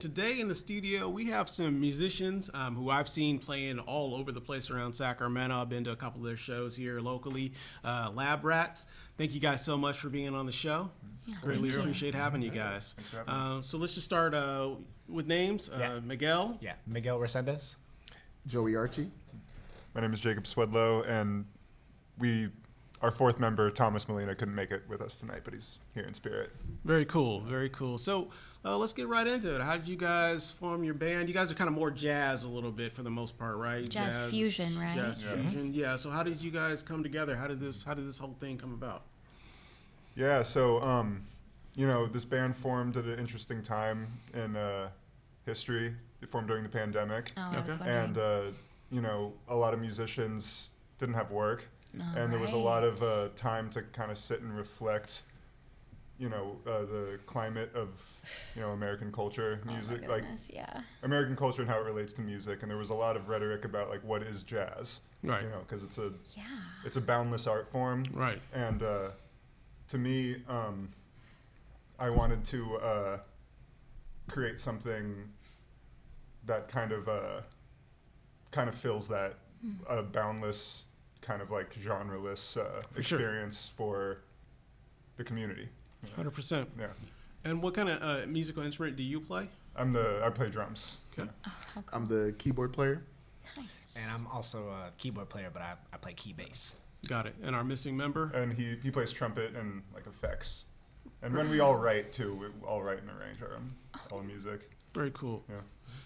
Today in the studio, we have some musicians who I've seen playing all over the place around Sacramento. I've been to a couple of their shows here locally. Labrats, thank you guys so much for being on the show. Yeah, Greatly appreciate having you guys. Thanks for having us. So let's just start with names. Miguel. Yeah, Miguel Resendez. Joey Archie. My name is Jacob Swedlow, and our fourth member, Thomas Molina, couldn't make it with us tonight, but he's here in spirit. Very cool, very cool. So let's get right into it. How did you guys form your band? You guys are kind of more jazz a little bit for the most part, right? Jazz fusion, right? Jazz fusion, yeah. So how did you guys come together? How did this whole thing come about? Yeah, so, this band formed at an interesting time in history. It formed during the pandemic. Oh, I was Okay. wondering. And, a lot of musicians didn't have work. Oh, And there was a lot of right. time to kind of sit and reflect, the climate of, American culture, music, Oh my like goodness, yeah. American culture and how it relates to music. And there was a lot of rhetoric about like what is jazz, Right. Because it's Yeah. a boundless art form. Right. And to me, I wanted to create something that kind of fills that boundless kind of like genreless For sure. experience for the community. 100%. Yeah, And what kind of musical instrument do you play? I play drums. Okay. Oh, how cool. I'm the keyboard player. Nice. And I'm also a keyboard player, but I play key bass. Got it. And our missing member? And he plays trumpet and like effects. And when we all write too, we all write and arrange our own music. Very cool. Yeah.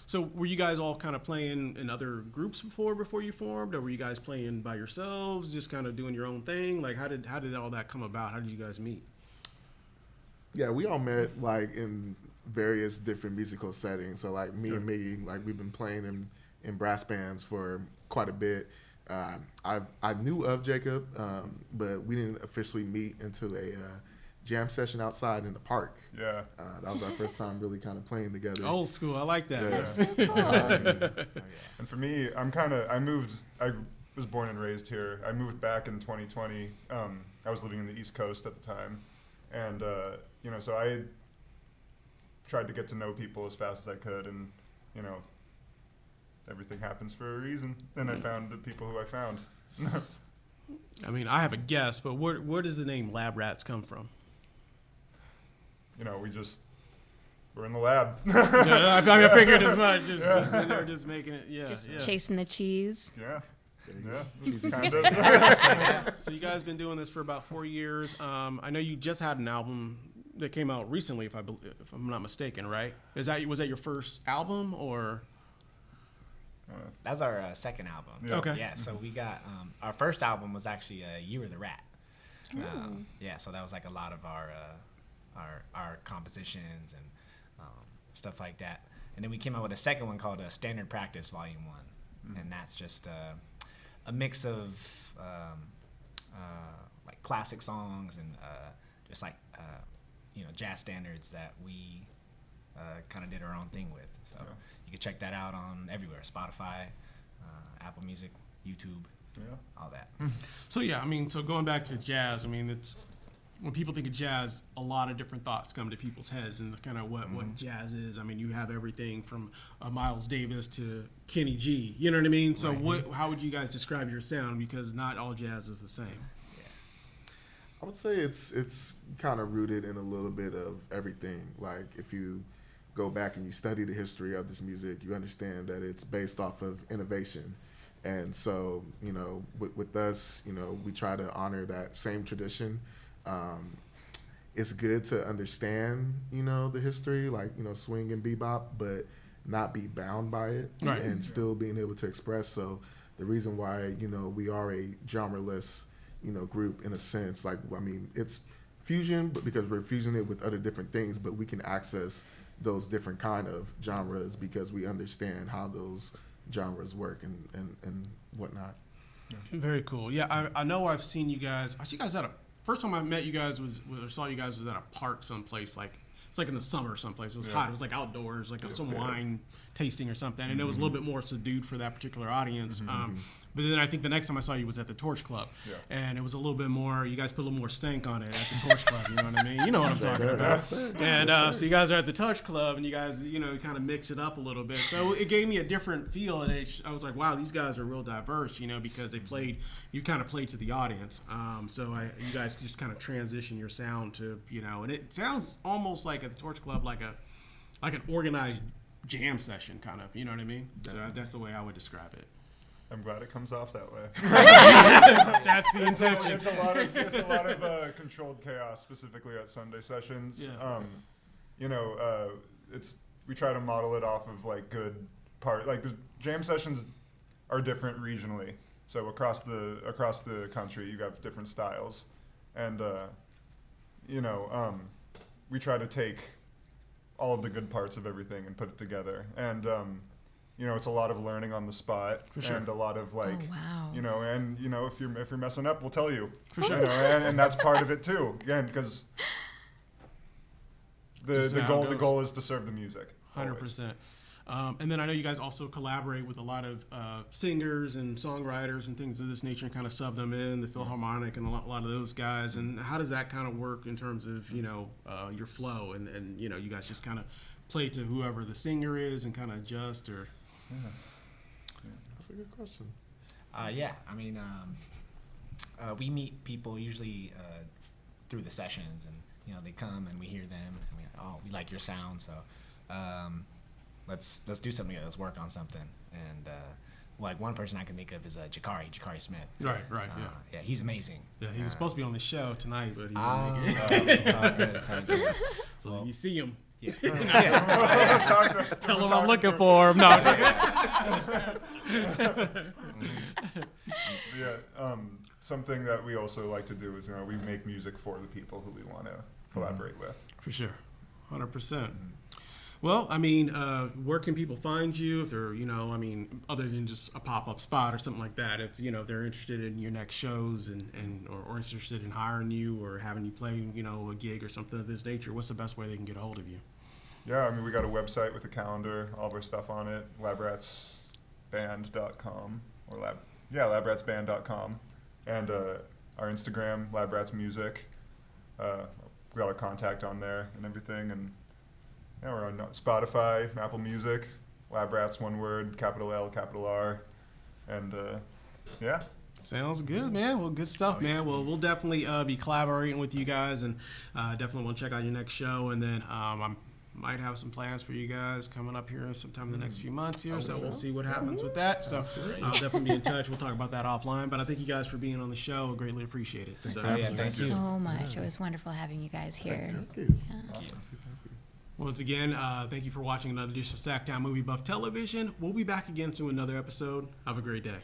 So were you guys all kind of playing in other groups before you formed, or were you guys playing by yourselves, just kind of doing your own thing? Like how did all that come about? How did you guys meet? Yeah, we all met like in various different musical settings. So like me and me, like we've been playing in brass bands for quite a bit. I knew of Jacob, but we didn't officially meet until a jam session outside in the park. Yeah. That was our first time really kind of playing together. Old school. I like that. Yeah. That's so cool. And for me, I was born and raised here. I moved back in 2020. I was living in the East Coast at the time. And, so I tried to get to know people as fast as I could. And, everything happens for a reason. Then I found the people who I found. I mean, I have a guess, but where does the name Labrats come from? We're in the lab. Yeah, I figured as much. Just in there, just making it. Yeah. Just yeah. chasing the cheese. Yeah. Cheesy Kind cheesy. of. So you guys been doing this for about 4 years. I know you just had an album that came out recently, if I'm not mistaken, right? Was that your first album or? That's our second album. Yeah. Okay. Yeah, so we got our first album was actually You Were the Rat. Yeah, so that was like a lot of our compositions and stuff like that. And then we came out with a second one called Standard Practice Volume 1. And that's just a mix of like classic songs and just like jazz standards that we kind of did our own thing with. So you can check that out on everywhere: Spotify, Apple Music, YouTube, all that. So yeah, I mean, so going back to jazz, I mean, it's when people think of jazz, a lot of different thoughts come to people's heads and kind of what jazz is. I mean, you have everything from Miles Davis to Kenny G. You know what I mean? So how would you guys describe your sound? Because not all jazz is the same. I would say it's kind of rooted in a little bit of everything. Like if you go back and you study the history of this music, you understand that it's based off of innovation. And so, with us, we try to honor that same tradition. It's good to understand, the history, like, swing and bebop, but not be bound by it Right. and still being able to express. So the reason why, we are a genreless, group in a sense, like, I mean, it's fusion, but because we're fusing it with other different things, but we can access those different kind of genres because we understand how those genres work and whatnot. Very cool. Yeah, I know I've seen you guys. I see you guys at first time I met you guys saw you guys was at a park someplace, like it's like in the summer someplace. It was hot. It was like outdoors, like some wine tasting or something, and it was a little bit more subdued for that particular audience. But then I think the next time I saw you was at the Torch Club, Yeah. and it was a little bit more. You guys put a little more stank on it at the Torch Club. You know what I mean? You know what I'm talking about. And so you guys are at the Torch Club, and you guys, kind of mix it up a little bit. So it gave me a different feel, and I was like, wow, these guys are real diverse. Because you kind of played to the audience. So you guys just kind of transition your sound to, and it sounds almost like at the Torch Club like an organized jam session, kind of. You know what I mean? So that's the way I would describe it. I'm glad it comes off that way. That's the intention. It's a lot of controlled chaos, specifically at Sunday sessions. Yeah. We try to model it off of like good part. Like the jam sessions are different regionally, so across the country you have different styles, and we try to take all of the good parts of everything and put it together. And it's a lot of learning on the spot, and a lot of like, wow. if you're messing up, we'll tell you. For sure. And that's part of it too. Again, because the goal is to serve the music. 100%. And then I know you guys also collaborate with a lot of singers and songwriters and things of this nature, and kind of sub them in, the Philharmonic and a lot of those guys. And how does that kind of work in terms of your flow, and you guys just kind of play to whoever the singer is and kind of adjust, or? That's a good question. We meet people usually through the sessions, and they come and we hear them, and we like your sound, so let's do something together. Let's work on something. And like one person I can think of is Jakari Smith. Right, yeah, he's amazing. Yeah, he was supposed to be on the show tonight, but he didn't make it. It's all good. So when you see him, Yeah. tell him I'm looking for him. No. Something that we also like to do is we make music for the people who we want to collaborate with. For sure, 100%. Well, where can people find you if they're, other than just a pop-up spot or something like that? If they're interested in your next shows or interested in hiring you or having you play, a gig or something of this nature, what's the best way they can get a hold of you? Yeah, we got a website with a calendar, all of our stuff on it, labratsband.com labratsband.com, and our Instagram, Labrats Music. We got our contact on there and everything, and we're on Spotify, Apple Music, Labrats, one word, capital L, capital R, and yeah. Sounds good, man. Well, good stuff, man. Well, we'll definitely be collaborating with you guys, and definitely want to check out your next show, and then I might have some plans for you guys coming up here sometime in the next few months here, so we'll see what happens with that. So I'll definitely be in touch. We'll talk about that offline, but I thank you guys for being on the show. I greatly appreciate it. So, Thank you. So much. It was wonderful having you guys here. Thank you. Yeah. Once again, thank you for watching another edition of SacTown Movie Buff Television. We'll be back again to another episode. Have a great day.